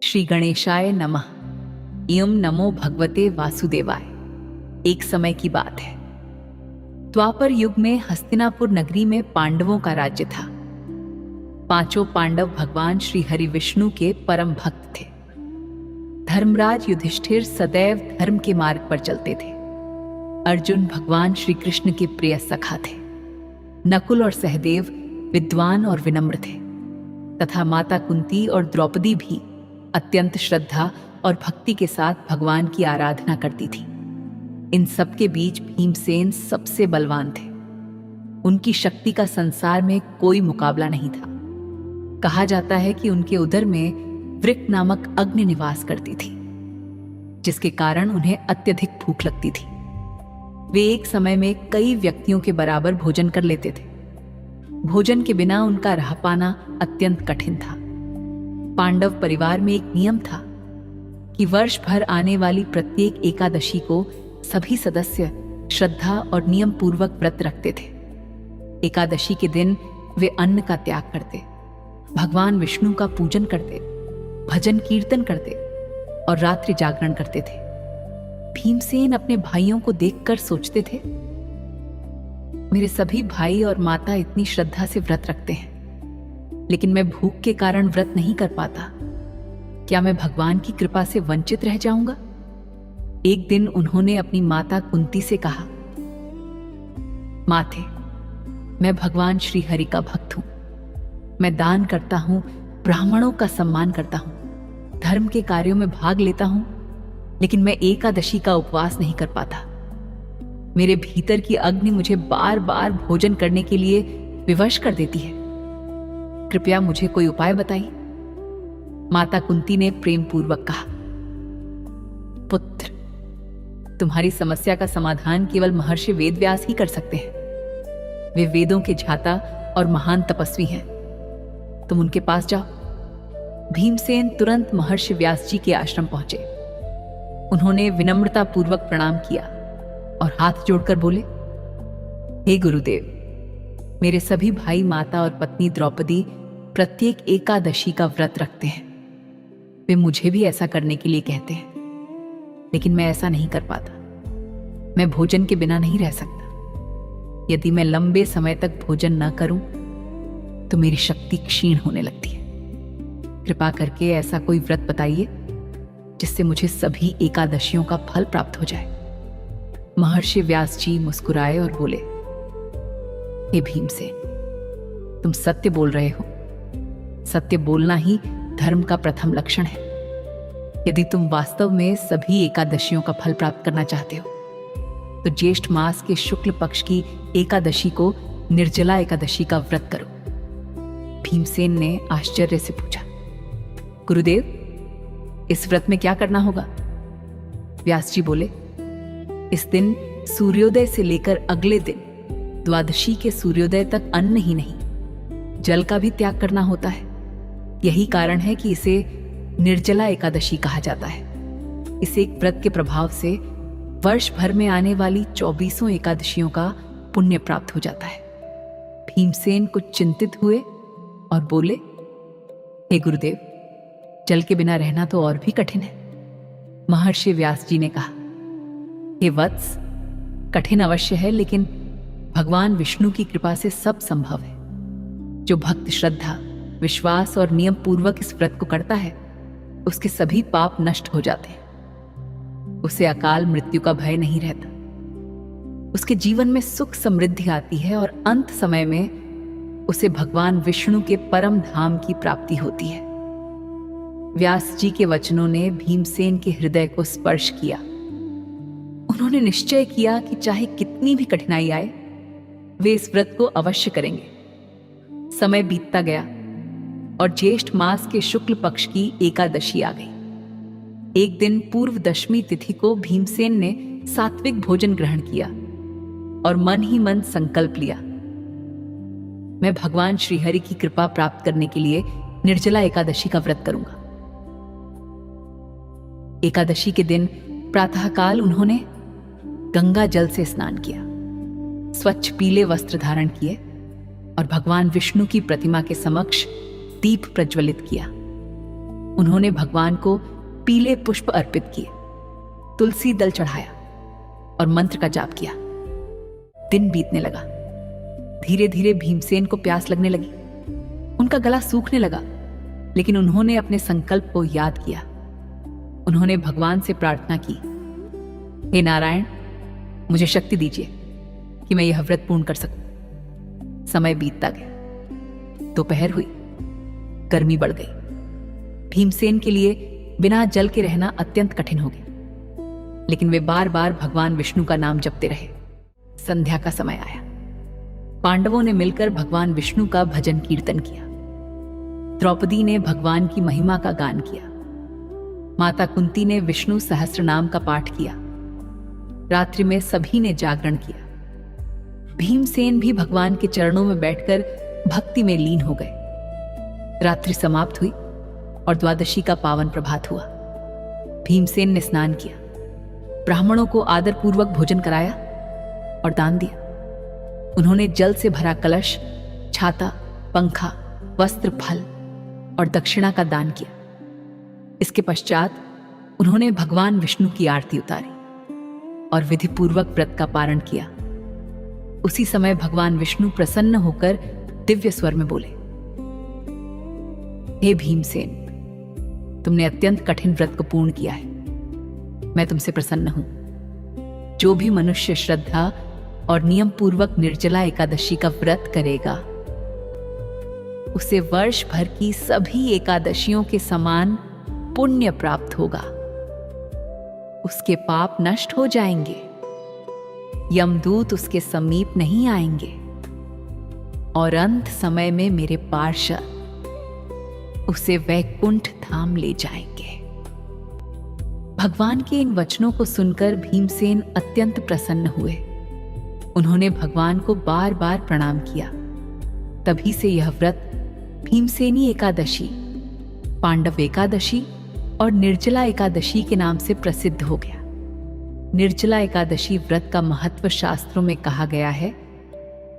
श्री गणेशाय नमः। एवं नमो भगवते वासुदेवाय। एक समय की बात है। द्वापर युग में हस्तिनापुर नगरी में पांडवों का राज्य था। पांचों पांडव भगवान श्री हरि विष्णु के परम भक्त थे। धर्मराज युधिष्ठिर सदैव धर्म के मार्ग पर चलते थे। अर्जुन भगवान श्री कृष्ण के प्रिय सखा थे। नकुल और सहदेव विद्वान और विनम्र थे तथा माता कुंती और द्रौपदी भी अत्यंत श्रद्धा और भक्ति के साथ भगवान की आराधना करती थी। इन सब के बीच भीमसेन सबसे बलवान थे। उनकी शक्ति का संसार में कोई मुकाबला नहीं था। कहा जाता है कि उनके उदर में वृक नामक अग्नि निवास करती थी, जिसके कारण उन्हें अत्यधिक भूख लगती थी। वे एक समय में कई व्यक्तियों के बराबर भोजन कर लेते थे। भोजन के बिना उनका रह पाना अत्यंत कठिन था। पांडव परिवार में एक नियम था कि वर्ष भर आने वाली प्रत्येक एकादशी को सभी सदस्य श्रद्धा और नियम पूर्वक व्रत रखते थे। एकादशी के दिन वे अन्न का त्याग करते, भगवान विष्णु का पूजन करते, भजन कीर्तन करते और रात्रि जागरण करते थे। भीमसेन अपने भाइयों को देखकर सोचते थे, मेरे सभी भाई और माता इतनी श्रद्धा से व्रत रखते हैं, लेकिन मैं भूख के कारण व्रत नहीं कर पाता। क्या मैं भगवान की कृपा से वंचित रह जाऊंगा? एक दिन उन्होंने अपनी माता कुंती से कहा, माते, मैं भगवान श्री हरि का भक्त हूं। मैं दान करता हूं, ब्राह्मणों का सम्मान करता हूं, धर्म के कार्यों में भाग लेता हूं, लेकिन मैं एकादशी का उपवास नहीं कर पाता। मेरे भीतर की अग्नि मुझे बार बार भोजन करने के लिए विवश कर देती है। कृपया मुझे कोई उपाय बताइए। माता कुंती ने प्रेम पूर्वक कहा, पुत्र, तुम्हारी समस्या का समाधान केवल महर्षि वेदव्यास ही कर सकते हैं। वे वेदों के झाता और महान तपस्वी हैं। तुम उनके पास जाओ। भीमसेन तुरंत महर्षि व्यास जी के आश्रम पहुंचे। उन्होंने विनम्रता पूर्वक प्रणाम किया और हाथ जोड़कर बोले, हे गुरुदेव, मेरे सभी भाई, माता और पत्नी द्रौपदी प्रत्येक एकादशी का व्रत रखते हैं। वे मुझे भी ऐसा करने के लिए कहते हैं, लेकिन मैं ऐसा नहीं कर पाता। मैं भोजन के बिना नहीं रह सकता। यदि मैं लंबे समय तक भोजन न करूं तो मेरी शक्ति क्षीण होने लगती है। कृपा करके ऐसा कोई व्रत बताइए जिससे मुझे सभी एकादशियों का फल प्राप्त हो जाए। महर्षि व्यास जी मुस्कुराए और बोले, हे भीमसेन, तुम सत्य बोल रहे हो। सत्य बोलना ही धर्म का प्रथम लक्षण है। यदि तुम वास्तव में सभी एकादशियों का फल प्राप्त करना चाहते हो तो ज्येष्ठ मास के शुक्ल पक्ष की एकादशी को निर्जला एकादशी का व्रत करो। भीमसेन ने आश्चर्य से पूछा, गुरुदेव, इस व्रत में क्या करना होगा? व्यास जी बोले, इस दिन सूर्योदय से लेकर अगले दिन द्वादशी के सूर्योदय तक अन्न ही नहीं, जल का भी त्याग करना होता है। यही कारण है कि इसे निर्जला एकादशी कहा जाता है। इस एक व्रत के प्रभाव से वर्ष भर में आने वाली 24 एकादशियों का पुण्य प्राप्त हो जाता है। भीमसेन कुछ चिंतित हुए और बोले, हे गुरुदेव, जल के बिना रहना तो और भी कठिन है। महर्षि व्यास जी ने कहा, हे वत्स, कठिन अवश्य है, लेकिन भगवान विष्णु की कृपा से सब संभव है। जो भक्त श्रद्धा, विश्वास और नियम पूर्वक इस व्रत को करता है, उसके सभी पाप नष्ट हो जाते हैं। उसे अकाल मृत्यु का भय नहीं रहता। उसके जीवन में सुख समृद्धि आती है और अंत समय में उसे भगवान विष्णु के परम धाम की प्राप्ति होती है। व्यास जी के वचनों ने भीमसेन के हृदय को स्पर्श किया। उन्होंने निश्चय किया कि चाहे कितनी भी कठिनाई आए, वे इस व्रत को अवश्य करेंगे। समय बीतता गया और ज्येष्ठ मास के शुक्ल पक्ष की एकादशी आ गई। एक दिन पूर्व दशमी तिथि को भीमसेन ने सात्विक भोजन ग्रहण किया और मन ही मन संकल्प लिया, मैं भगवान श्रीहरि की कृपा प्राप्त करने के लिए निर्जला एकादशी का व्रत करूंगा। एकादशी के दिन प्रातःकाल उन्होंने गंगा जल से स्नान किया, स्वच्छ पीले वस्त्र धारण किए और भगवान विष्णु की प्रतिमा के समक्ष दीप प्रज्वलित किया। उन्होंने भगवान को पीले पुष्प अर्पित किए, तुलसी दल चढ़ाया और मंत्र का जाप किया। दिन बीतने लगा। धीरे धीरे भीमसेन को प्यास लगने लगी। उनका गला सूखने लगा, लेकिन उन्होंने अपने संकल्प को याद किया। उन्होंने भगवान से प्रार्थना की, हे नारायण, मुझे शक्ति दीजिए कि मैं यह व्रत पूर्ण कर सकूं। समय बीतता गया। दोपहर हुई, गर्मी बढ़ गई। भीमसेन के लिए बिना जल के रहना अत्यंत कठिन हो गया, लेकिन वे बार बार भगवान विष्णु का नाम जपते रहे। संध्या का समय आया। पांडवों ने मिलकर भगवान विष्णु का भजन कीर्तन किया। द्रौपदी ने भगवान की महिमा का गान किया। माता कुंती ने विष्णु सहस्त्र नाम का पाठ किया। रात्रि में सभी ने जागरण किया। भीमसेन भी भगवान के चरणों में बैठकर भक्ति में लीन हो गए। रात्रि समाप्त हुई और द्वादशी का पावन प्रभात हुआ। भीमसेन ने स्नान किया, ब्राह्मणों को आदरपूर्वक भोजन कराया और दान दिया। उन्होंने जल से भरा कलश, छाता, पंखा, वस्त्र, फल और दक्षिणा का दान किया। इसके पश्चात उन्होंने भगवान विष्णु की आरती उतारी और विधिपूर्वक व्रत का पारण किया। उसी समय भगवान विष्णु प्रसन्न होकर दिव्य स्वर में बोले, हे भीमसेन, तुमने अत्यंत कठिन व्रत को पूर्ण किया है। मैं तुमसे प्रसन्न हूं। जो भी मनुष्य श्रद्धा और नियम पूर्वक निर्जला एकादशी का व्रत करेगा, उसे वर्ष भर की सभी एकादशियों के समान पुण्य प्राप्त होगा। उसके पाप नष्ट हो जाएंगे। यमदूत उसके समीप नहीं आएंगे और अंत समय में मेरे पार्षद उसे वैकुंठ धाम ले जाएंगे। भगवान के इन वचनों को सुनकर भीमसेन अत्यंत प्रसन्न हुए। उन्होंने भगवान को बार बार प्रणाम किया। तभी से यह व्रत भीमसेनी एकादशी, पांडव एकादशी और निर्जला एकादशी के नाम से प्रसिद्ध हो गया। निर्जला एकादशी व्रत का महत्व शास्त्रों में कहा गया है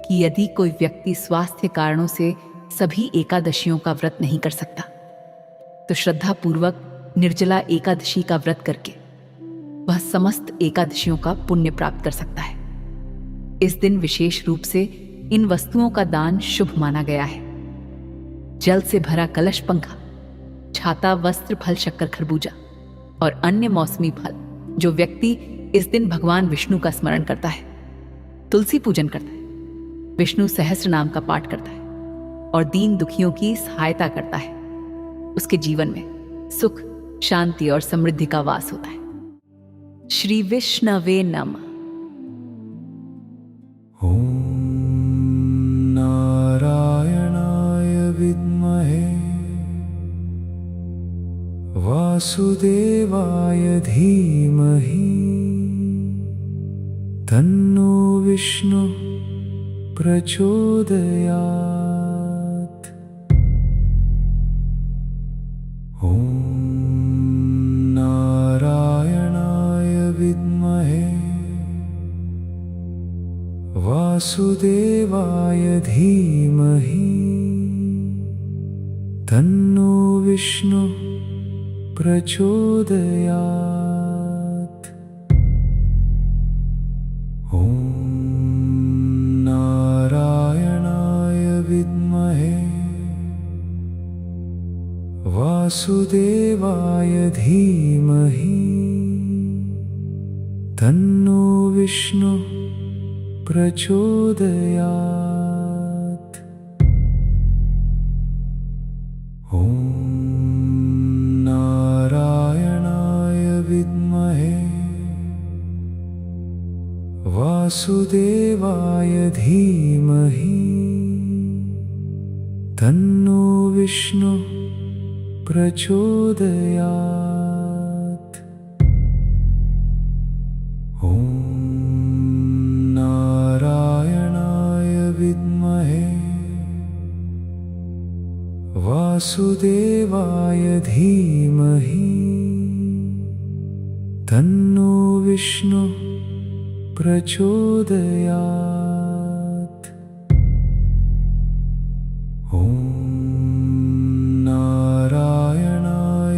कि यदि कोई व्यक्ति स्वास्थ्य कारणों से सभी एकादशियों का व्रत नहीं कर सकता, तो श्रद्धापूर्वक निर्जला एकादशी का व्रत करके वह समस्त एकादशियों का पुण्य प्राप्त कर सकता है। इस दिन विशेष रूप से इन वस्तुओं का दान शुभ माना गया है। जल से भरा कलश, पंखा, छाता, वस्त्र, फल, शक्कर, खरबूजा और अन्य मौसमी फल जो व्यक्ति इस दिन भगवान विष्णु का स्मरण करता है, तुलसी पूजन करता है, विष्णु सहस्त्र नाम का पाठ करता है और दीन दुखियों की सहायता करता है, उसके जीवन में सुख, शांति और समृद्धि का वास होता है। श्री विष्णवे नमः। ओम नारायणाय विद्महे वासुदेवाय धीमहि तन्नो विष्णु प्रचोदयात्। ओम नारायणाय विद्महे वासुदेवाय धीमहि तन्नो विष्णु प्रचोदयात्। ओम नारायणाय विद्महे वासुदेवाय धीमहि तन्नो विष्णु प्रचोदयात्। ओम नारायणाय विद्महे वासुदेवाय धीमहि तन्नो विष्णु प्रचोदयात्। ओम नारायणाय विद्महे वासुदेवाय धीमहि तन्नो विष्णु प्रचोदयात्। ओम नारायणाय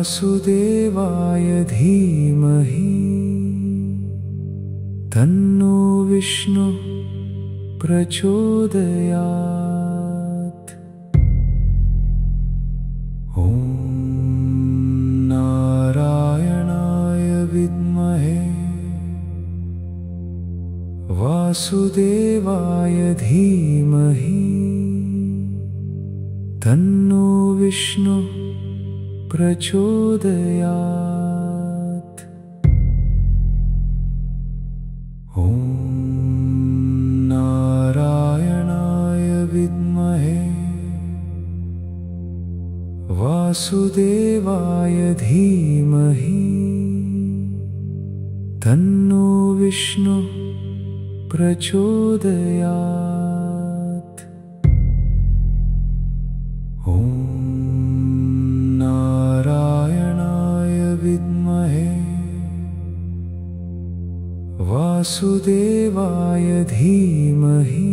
वासुदेवाय धीमहि तन्नो विष्णु प्रचोदयात्। ॐ नारायणाय विद्महे वासुदेवाय धीमहि तन्नो विष्णु प्रचोदयात्। ॐ नारायणाय विद्महे वासुदेवाय धीमहि तन्नो विष्णु प्रचोदयात्। ॐ नारायणाय विद्महे वासुदेवाय धीमहि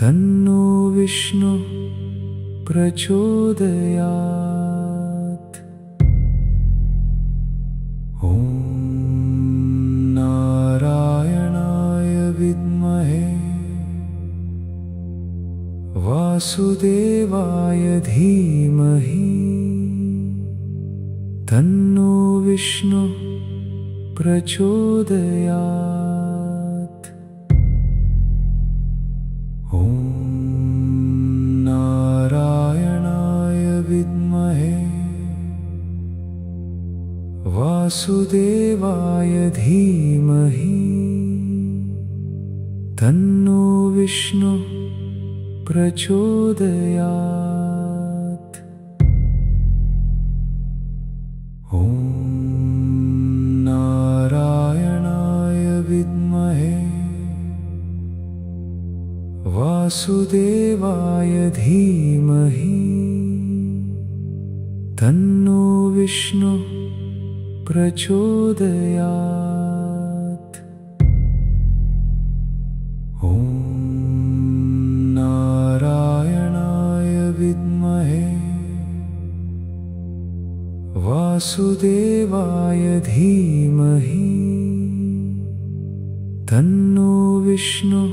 तन्नो विष्णु प्रचोदयात्। ॐ नारायणाय विद्महे वासुदेवाय धीमहि तन्नो विष्णु प्रचोदयात्। ॐ नारायणाय विद्महे वासुदेवाय धीमहि तन्नो विष्णु प्रचोदयात्। ॐ नारायणाय विद्महे वासुदेवाय धीमहि तन्नो विष्णु प्रचोदयात्। ॐ नारायणाय विद्महे वासुदेवाय धीमहि तन्नो विष्णु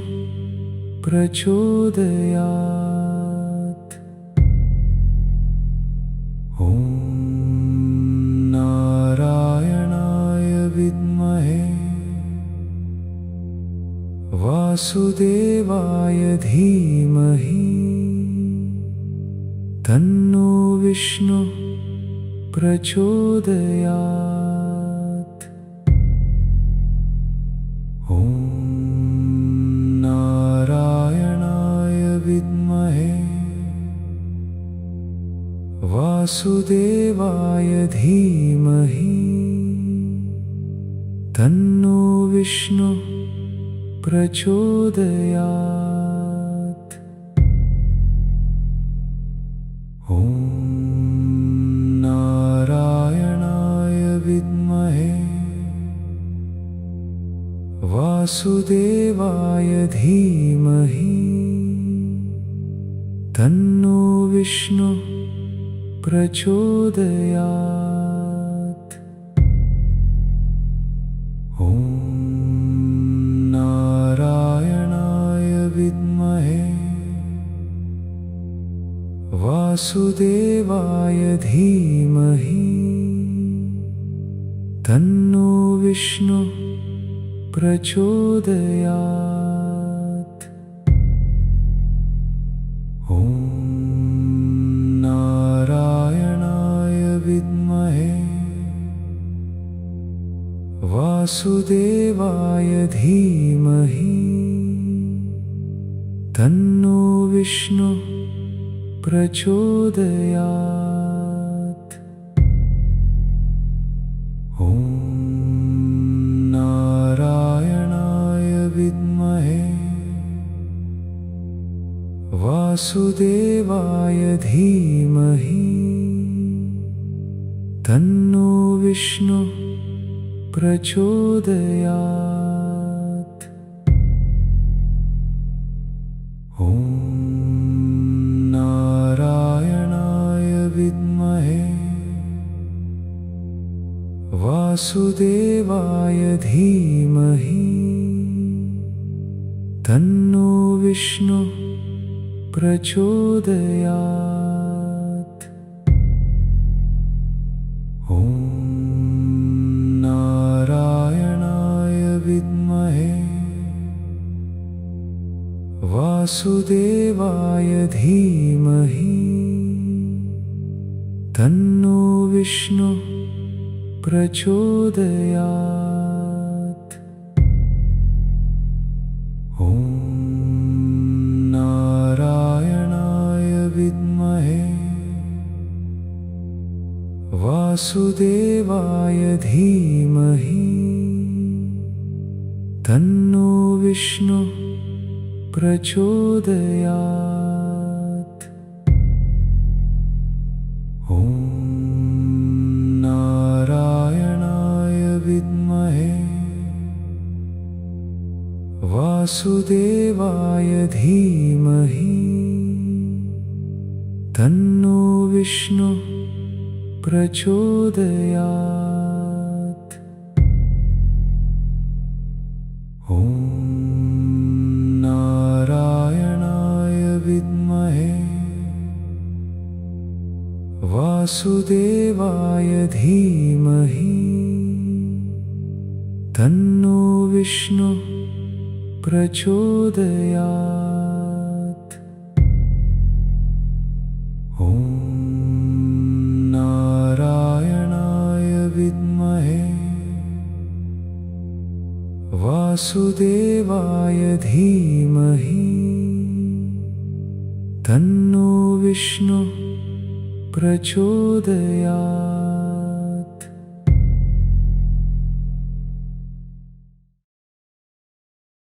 प्रचोदयात्। ॐ नारायणाय विद्महे वासुदेवाय धीमहि तन्नो विष्णु प्रचोदयात्। ॐ नारायणाय विद्महे वासुदेवाय धीमहि तन्नो विष्णु प्रचोदयात्। ॐ नारायणाय विद्महे वासुदेवाय धीमहि तन्नो विष्णु प्रचोदयात्। ॐ नारायणाय विद्महे वासुदेवाय धीमहि तन्नो विष्णु प्रचोदयात्। ॐ नारायणाय विद्महे वासुदेवाय धीमहि तन्नो विष्णु प्रचोदयात्। ॐ नारायणाय विद्महे वासुदेवाय धीमहि तन्नो विष्णु प्रचोदयात्। ॐ नारायणाय विद्महे वासुदेवाय धीमहि तन्नो विष्णु प्रचोदयात्। ॐ नारायणाय विद्महे वासुदेवाय धीमहि तन्नो विष्णु प्रचोदयात्। ॐ नारायणाय विद्महे वासुदेवाय धीमहि तन्नो विष्णु प्रचोदयात्। ॐ नारायणाय विद्महे वासुदेवाय धीमहि तन्नो विष्णु प्रचोदयात्। ॐ नारायणाय विद्महे वासुदेवाय धीमहि तन्नो विष्णु प्रचोदयात्। ॐ नारायणाय विद्महे वासुदेवाय धीमहि तन्नो विष्णु प्रचोदयात्।